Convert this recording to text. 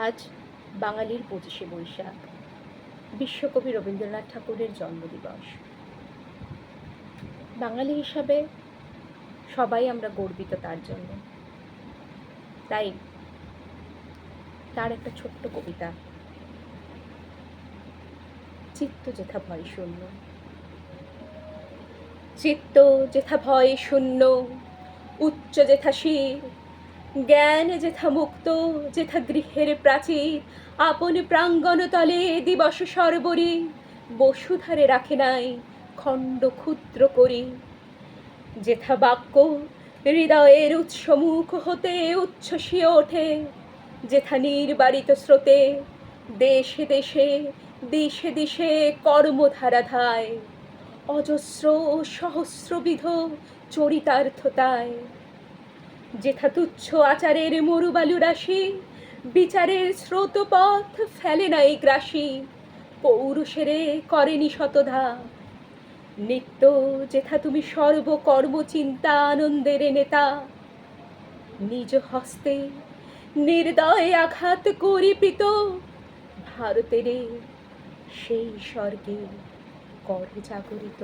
আজ বাঙালির ২৫শে বৈশাখ, বিশ্বকবি রবীন্দ্রনাথ ঠাকুরের জন্মদিবস। বাঙালি হিসাবে সবাই আমরা গর্বিত তার জন্য। তাই তার একটা ছোট্ট কবিতা, চিত্ত যেথা ভয় শূন্য। চিত্ত যেথা ভয় শূন্য, উচ্চ যেথা শির, জ্ঞান যেথা মুক্ত, যেথা গৃহের প্রাচীর, আপন প্রাঙ্গণ তলে দিবস সর্বরি, বসুধারে রাখে নাই খণ্ড ক্ষুদ্র করি। যেথা বাক্য হৃদয়ের উৎসমুখ হতে উচ্ছ্বসিয়ে ওঠে, যেথা নির্বারিত স্রোতে দেশে দেশে দিশে দিশে কর্মধারা ধায়, অজস্র সহস্রবিধ চরিতার্থতায়। যেথা তুচ্ছ আচারের মরুবালু রাশি, বিচারের স্রোতপথ ফেলে নাই গ্রাসী, পৌরুষেরে করেনি শতধা। নিত্য যেথা তুমি সর্বকর্ম চিন্তা আনন্দের নেতা, নিজ হস্তে নির্দয় আঘাত করিপিত ভারতেরে সেই স্বর্গে করে জাগরিত।